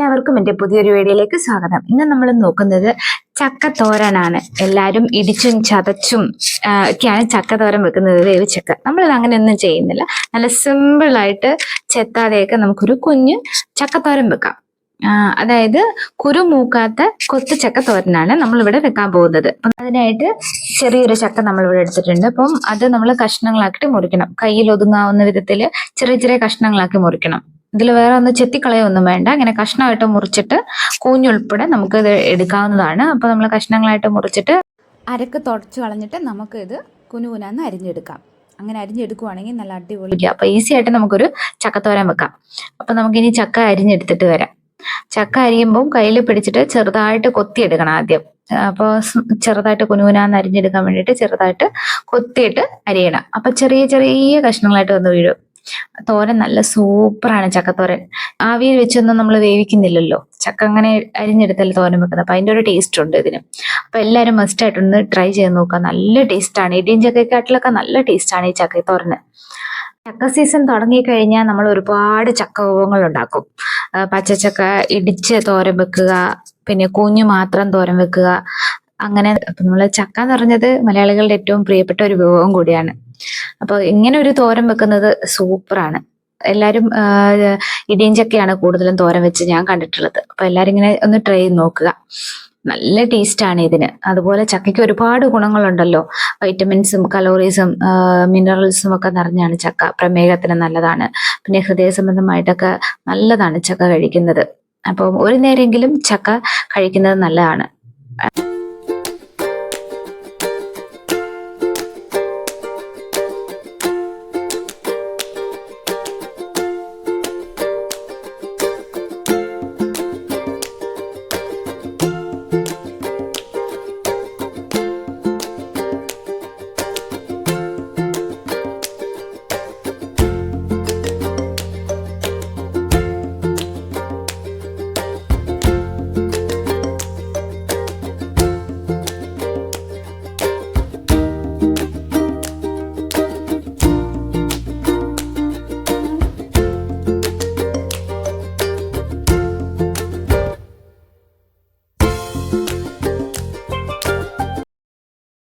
എല്ലാവർക്കും എൻ്റെ പുതിയൊരു വീഡിയോയിലേക്ക് സ്വാഗതം. ഇന്ന് നമ്മൾ നോക്കുന്നത് ചക്കത്തോരനാണ്. എല്ലാവരും ഇടിച്ചും ചതച്ചും ഒക്കെയാണ് ചക്കത്തോരൻ വെക്കുന്നത്, വേവിച്ചക്ക. നമ്മളിത് അങ്ങനെയൊന്നും ചെയ്യുന്നില്ല. നല്ല സിമ്പിളായിട്ട് ചെത്താതെയൊക്കെ നമുക്കൊരു കുഞ്ഞ് ചക്കത്തോരൻ വെക്കാം. അതായത് കുരു മൂക്കാത്ത കൊത്തു ചക്ക തോരനാണ് നമ്മളിവിടെ വെക്കാൻ പോകുന്നത്. അപ്പം അതിനായിട്ട് ചെറിയൊരു ചക്ക നമ്മളിവിടെ എടുത്തിട്ടുണ്ട്. അപ്പം അത് നമ്മൾ കഷ്ണങ്ങളാക്കിയിട്ട് മുറിക്കണം. കയ്യിൽ ഒതുങ്ങാവുന്ന വിധത്തിൽ ചെറിയ ചെറിയ കഷ്ണങ്ങളാക്കി മുറിക്കണം. ഇതിൽ വേറെ ഒന്ന് ചെത്തിക്കളയൊന്നും വേണ്ട. ഇങ്ങനെ കഷ്ണമായിട്ട് മുറിച്ചിട്ട് കൂഞ്ഞുൾപ്പെടെ നമുക്ക് ഇത് എടുക്കാവുന്നതാണ്. അപ്പോൾ നമ്മൾ കഷ്ണങ്ങളായിട്ട് മുറിച്ചിട്ട് അരക്ക് തുടച്ചു കളഞ്ഞിട്ട് നമുക്ക് ഇത് കുനുകുനാന്ന് അരിഞ്ഞെടുക്കാം. അങ്ങനെ അരിഞ്ഞെടുക്കുവാണെങ്കിൽ നല്ല അടിപൊളി. അപ്പോൾ ഈസി ആയിട്ട് നമുക്കൊരു ചക്കത്തോരൻ വെക്കാം. അപ്പോൾ നമുക്കിനി ചക്ക അരിഞ്ഞെടുത്തിട്ട് വരാം. ചക്ക അരിയുമ്പോൾ കയ്യിൽ പിടിച്ചിട്ട് ചെറുതായിട്ട് കൊത്തിയെടുക്കണം ആദ്യം. അപ്പോൾ ചെറുതായിട്ട് കുനുകുനാന്ന് അരിഞ്ഞെടുക്കാൻ വേണ്ടിയിട്ട് ചെറുതായിട്ട് കൊത്തിയിട്ട് അരിയണം. അപ്പം ചെറിയ ചെറിയ കഷ്ണങ്ങളായിട്ട് വന്ന് വീഴും. തോരൻ നല്ല സൂപ്പറാണ് ചക്കത്തോരൻ. ആവിയിൽ വെച്ചൊന്നും നമ്മൾ വേവിക്കുന്നില്ലല്ലോ, ചക്ക അങ്ങനെ അരിഞ്ഞെടുത്തല്ലേ തോരൻ വെക്കുന്നത്. അപ്പൊ അതിന്റെ ഒരു ടേസ്റ്റ് ഉണ്ട് ഇതിന്. അപ്പൊ എല്ലാവരും മസ്റ്റ് ആയിട്ടൊന്ന് ട്രൈ ചെയ്ത് നോക്കുക. നല്ല ടേസ്റ്റാണ്. ഇടിയും ചക്കക്കാട്ടിലൊക്കെ നല്ല ടേസ്റ്റാണ് ഈ ചക്കത്തോരന്. ചക്ക സീസൺ തുടങ്ങിക്കഴിഞ്ഞാൽ നമ്മൾ ഒരുപാട് ചക്ക വിഭവങ്ങൾ ഉണ്ടാക്കും. പച്ചച്ചക്ക ഇടിച്ച് തോരൻ വെക്കുക, പിന്നെ കുഞ്ഞു മാത്രം തോരൻ വെക്കുക. അങ്ങനെ നമ്മൾ ചക്ക എന്ന് പറഞ്ഞത് മലയാളികളുടെ ഏറ്റവും പ്രിയപ്പെട്ട ഒരു വിഭവം കൂടിയാണ്. അപ്പൊ ഇങ്ങനെ ഒരു തോരൻ വെക്കുന്നത് സൂപ്പറാണ്. എല്ലാവരും ഇടിയും ചക്കയാണ് കൂടുതലും തോരൻ വെച്ച് ഞാൻ കണ്ടിട്ടുള്ളത്. അപ്പൊ എല്ലാവരും ഇങ്ങനെ ഒന്ന് ട്രൈ ചെയ്ത് നോക്കുക. നല്ല ടേസ്റ്റാണ് ഇതിന്. അതുപോലെ ചക്കയ്ക്ക് ഒരുപാട് ഗുണങ്ങളുണ്ടല്ലോ. വൈറ്റമിൻസും കലോറീസും മിനറൽസും ഒക്കെ നിറഞ്ഞാണ് ചക്ക. പ്രമേഹത്തിന് നല്ലതാണ്. പിന്നെ ഹൃദയ സംബന്ധമായിട്ടൊക്കെ നല്ലതാണ് ചക്ക കഴിക്കുന്നത്. അപ്പം ഒരു നേരമെങ്കിലും ചക്ക കഴിക്കുന്നത് നല്ലതാണ്.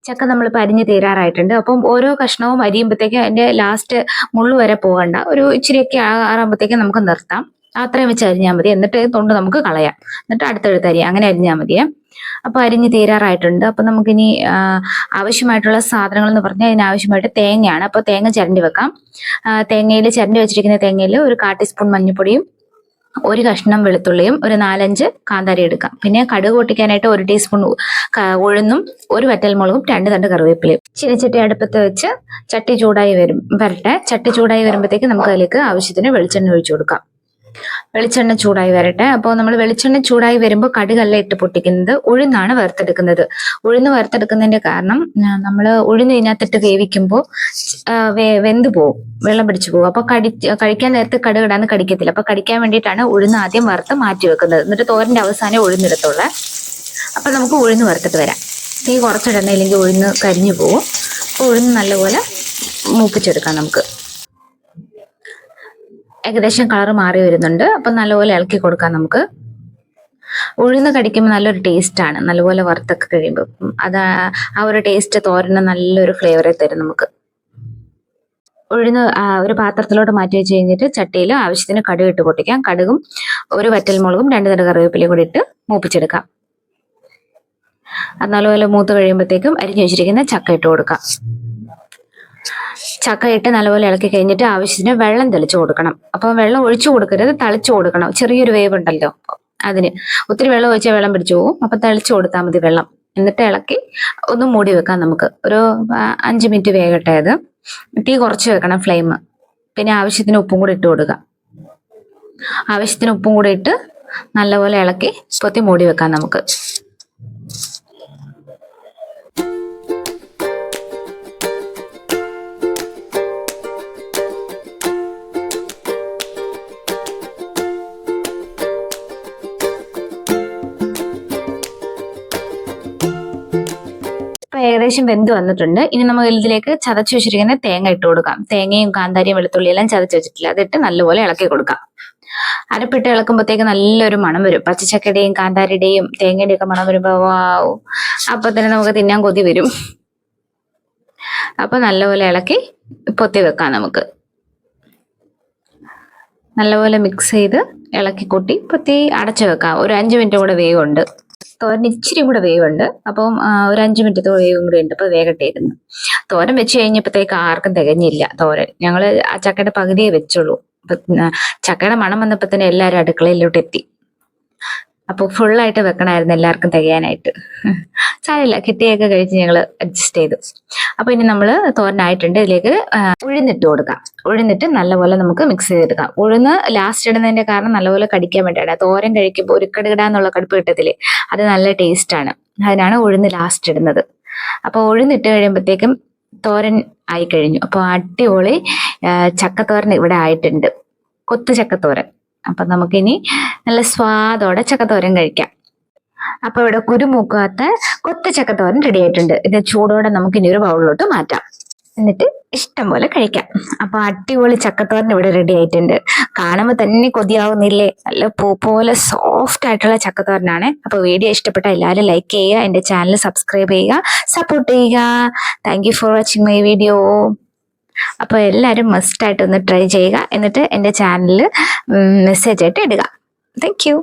ചക്ക നമ്മളിപ്പോൾ അരിഞ്ഞ് തീരാറായിട്ടുണ്ട്. അപ്പം ഓരോ കഷ്ണവും അരിയുമ്പോഴത്തേക്കും അതിൻ്റെ ലാസ്റ്റ് മുള്ളു വരെ പോകണ്ട. ഒരു ഇച്ചിരിയൊക്കെ ആറാകുമ്പോഴത്തേക്കും നമുക്ക് നിർത്താം. അത്രയും വെച്ച് അരിഞ്ഞാൽ മതി. എന്നിട്ട് തൊണ്ട് നമുക്ക് കളയാം. എന്നിട്ട് അടുത്തടുത്ത് അരിയാം. അങ്ങനെ അരിഞ്ഞാൽ മതിയേ. അപ്പോൾ അരിഞ്ഞ് തീരാറായിട്ടുണ്ട്. അപ്പം നമുക്കിനി ആവശ്യമായിട്ടുള്ള സാധനങ്ങൾ എന്ന് പറഞ്ഞാൽ അതിനാവശ്യമായിട്ട് തേങ്ങയാണ്. അപ്പോൾ തേങ്ങ ചിരണ്ടി വെക്കാം. തേങ്ങയിൽ ചിരണ്ടി വെച്ചിരിക്കുന്ന തേങ്ങയിൽ ഒരു 1/4 ടീസ്പൂൺ മഞ്ഞൾപ്പൊടിയും ഒരു കഷ്ണം വെളുത്തുള്ളിയും ഒരു 4-5 കാന്താരി എടുക്കാം. പിന്നെ കടുക് പൊട്ടിക്കാനായിട്ട് 1 ടീസ്പൂൺ ഉഴുന്നും ഒരു വറ്റൽമുളകും 2 തണ്ട് കറിവേപ്പിലയും. ചീനച്ചട്ടി അടുപ്പത്ത് വെച്ച് ചട്ടി ചൂടായി വരട്ടെ. ചട്ടി ചൂടായി വരുമ്പോഴത്തേക്ക് നമുക്ക് അതിലേക്ക് ആവശ്യത്തിന് വെളിച്ചെണ്ണ ഒഴിച്ചു കൊടുക്കാം. വെളിച്ചെണ്ണ ചൂടായി വരട്ടെ. അപ്പോൾ നമ്മൾ വെളിച്ചെണ്ണ ചൂടായി വരുമ്പോൾ കടുകല്ല ഇട്ട് പൊട്ടിക്കുന്നത്, ഉഴുന്നാണ് വറുത്തെടുക്കുന്നത്. ഉഴുന്ന് വറുത്തെടുക്കുന്നതിന്റെ കാരണം നമ്മൾ ഉഴുന്ന് ഇതിനകത്തിട്ട് വേവിക്കുമ്പോൾ വെന്ത് പോകും, വെള്ളം പിടിച്ചു പോകും. അപ്പൊ കഴിക്കാൻ നേരത്ത് കടുകിടാന്ന് കടിക്കത്തില്ല. അപ്പൊ കടിക്കാൻ വേണ്ടിയിട്ടാണ് ഉഴുന്ന് ആദ്യം വറുത്ത് മാറ്റി വെക്കുന്നത്. എന്നിട്ട് തോരന്റെ അവസാനം ഉഴുന്നിടത്തുള്ള. അപ്പൊ നമുക്ക് ഉഴുന്ന് വറുത്തിട്ട് വരാം. തീ കുറച്ചിടണം, ഇല്ലെങ്കിൽ ഉഴുന്ന് കരിഞ്ഞു പോകും. അപ്പൊ ഉഴുന്ന് നല്ലപോലെ മൂപ്പിച്ചെടുക്കാം നമുക്ക്. ഏകദേശം കളർ മാറി വരുന്നുണ്ട്. അപ്പം നല്ലപോലെ ഇളക്കി കൊടുക്കാം നമുക്ക്. ഉഴുന്ന് കടിക്കുമ്പോൾ നല്ലൊരു ടേസ്റ്റാണ്. നല്ലപോലെ വറുത്തൊക്കെ കഴിയുമ്പോൾ അത് ആ ഒരു ടേസ്റ്റ് തോരന് നല്ലൊരു ഫ്ലേവറെ തരും നമുക്ക്. ഉഴുന്ന് ഒരു പാത്രത്തിലോട്ട് മാറ്റി വെച്ച് കഴിഞ്ഞിട്ട് ചട്ടിയിൽ ആവശ്യത്തിന് കടുക് ഇട്ട് പൊട്ടിക്കാം. കടുകും ഒരു വറ്റൽമുളകും 2 തണ്ട് കറിവേപ്പിലയും കൂടി ഇട്ട് മൂപ്പിച്ചെടുക്കാം. അത് നല്ലപോലെ മൂത്ത് കഴിയുമ്പോഴത്തേക്കും അരിഞ്ഞു വെച്ചിരിക്കുന്ന ചക്ക ഇട്ട് കൊടുക്കാം. ചക്ക ഇട്ട് നല്ലപോലെ ഇളക്കി കഴിഞ്ഞിട്ട് ആവശ്യത്തിന് വെള്ളം തെളിച്ചു കൊടുക്കണം. അപ്പോൾ വെള്ളം ഒഴിച്ചു കൊടുക്കരുത്, തളിച്ചു കൊടുക്കണം. ചെറിയൊരു വേവ് ഉണ്ടല്ലോ അതിന്. ഒത്തിരി വെള്ളം ഒഴിച്ചാൽ വെള്ളം പിടിച്ചു പോകും. അപ്പൊ തളിച്ചു കൊടുത്താൽ മതി വെള്ളം. എന്നിട്ട് ഇളക്കി ഒന്ന് മൂടി വെക്കാം നമുക്ക്. ഒരു 5 മിനിറ്റ് വേകട്ടെ അത്. തീ കുറച്ച് വെക്കണം ഫ്ലെയിം. പിന്നെ ആവശ്യത്തിന് ഉപ്പും കൂടി ഇട്ട് കൊടുക്കാം. ആവശ്യത്തിന് ഉപ്പും കൂടി ഇട്ട് നല്ലപോലെ ഇളക്കി പൊത്തി മൂടി വെക്കാം നമുക്ക്. ഏകദേശം വെന്ത് വന്നിട്ടുണ്ട്. ഇനി നമുക്ക് ഇതിലേക്ക് ചതച്ച് വെച്ചിരിക്കുന്ന തേങ്ങ ഇട്ട് കൊടുക്കാം. തേങ്ങയും കാന്താരിയും വെളുത്തുള്ളിയും എല്ലാം ചതച്ച് വെച്ചിട്ടില്ല, അതിട്ട് നല്ലപോലെ ഇളക്കി കൊടുക്കാം. അരപ്പിട്ട് ഇളക്കുമ്പോഴത്തേക്ക് നല്ലൊരു മണം വരും. പച്ചച്ചക്കയുടെയും കാന്താരിയുടെയും തേങ്ങയുടെയും ഒക്കെ മണം വരുമ്പോ വാവ്, അപ്പൊ തന്നെ നമുക്ക് തിന്നാൻ കൊതി വരും. അപ്പൊ നല്ലപോലെ ഇളക്കി പൊത്തി വെക്കാം. നമുക്ക് നല്ലപോലെ മിക്സ് ചെയ്ത് ഇളക്കി കൂട്ടി പൊത്തി അടച്ചു വെക്കാം. ഒരു 5 മിനിറ്റ് കൂടെ വേവുണ്ട്. തോരൻ ഇച്ചിരി കൂടെ വേവുണ്ട്. അപ്പം ഒരു 5 മിനിറ്റ് വേവും കൂടെ ഉണ്ട്. അപ്പൊ വേഗട്ടെ ഇരുന്ന്. തോരൻ വെച്ച് കഴിഞ്ഞപ്പോഴത്തേക്ക് ആർക്കും തികഞ്ഞില്ല തോരൻ. ഞങ്ങള് ആ ചക്കയുടെ പകുതിയെ വെച്ചുള്ളൂ. അപ്പൊ ചക്കയുടെ മണം വന്നപ്പോ തന്നെ എല്ലാവരും അടുക്കളയിലോട്ട് എത്തി. അപ്പൊ ഫുള്ളായിട്ട് വെക്കണമായിരുന്നു എല്ലാവർക്കും തികയാനായിട്ട്. സാരമില്ല, കിട്ടിയൊക്കെ കഴിച്ച് ഞങ്ങള് അഡ്ജസ്റ്റ് ചെയ്തു. അപ്പൊ ഇനി നമ്മള് തോരനായിട്ടുണ്ട്. ഇതിലേക്ക് ഉഴുന്നിട്ട് കൊടുക്കാം. ഉഴുന്നിട്ട് നല്ലപോലെ നമുക്ക് മിക്സ് ചെയ്തെടുക്കാം. ഉഴുന്ന് ലാസ്റ്റ് ഇടുന്നതിന്റെ കാരണം നല്ലപോലെ കടിക്കാൻ വേണ്ടിയാണ്. തോരൻ കഴിക്കുമ്പോൾ ഒരു കടുകിടാന്നുള്ള കടുപ്പ് കിട്ടത്തില്ലേ, അത് നല്ല ടേസ്റ്റ് ആണ്. അതിനാണ് ഉഴുന്ന് ലാസ്റ്റ് ഇടുന്നത്. അപ്പൊ ഉഴുന്നിട്ട് കഴിയുമ്പോഴത്തേക്കും തോരൻ ആയി കഴിഞ്ഞു. അപ്പൊ അടിപൊളി ചക്കത്തോരൻ ഇവിടെ ആയിട്ടുണ്ട്. കൊത്തു ചക്കത്തോരൻ. അപ്പൊ നമുക്കിനി നല്ല സ്വാദോടെ ചക്കത്തോരൻ കഴിക്കാം. അപ്പൊ ഇവിടെ കുരുമുക്കാത്ത കൊത്തു ചക്കത്തോരൻ റെഡി ആയിട്ടുണ്ട്. ഇത് ചൂടോടെ നമുക്ക് ഇനി ഒരു ബൗളിലോട്ട് മാറ്റാം. എന്നിട്ട് ഇഷ്ടം പോലെ കഴിക്കാം. അപ്പൊ അടിപൊളി ചക്കത്തോരൻ ഇവിടെ റെഡി ആയിട്ടുണ്ട്. കാണുമ്പോൾ തന്നെ കൊതിയാവുന്നില്ലേ? നല്ല പൂ പോലെ സോഫ്റ്റ് ആയിട്ടുള്ള ചക്കത്തോരനാണ്. അപ്പൊ വീഡിയോ ഇഷ്ടപ്പെട്ട എല്ലാവരും ലൈക്ക് ചെയ്യുക, എന്റെ ചാനൽ സബ്സ്ക്രൈബ് ചെയ്യുക, സപ്പോർട്ട് ചെയ്യുക. Thank you for watching my video. അപ്പൊ എല്ലാവരും മസ്റ്റ് ആയിട്ട് ഒന്ന് ട്രൈ ചെയ്യുക. എന്നിട്ട് എന്റെ ചാനലിൽ മെസ്സേജ് ആയിട്ട് ഇടുക. Thank you.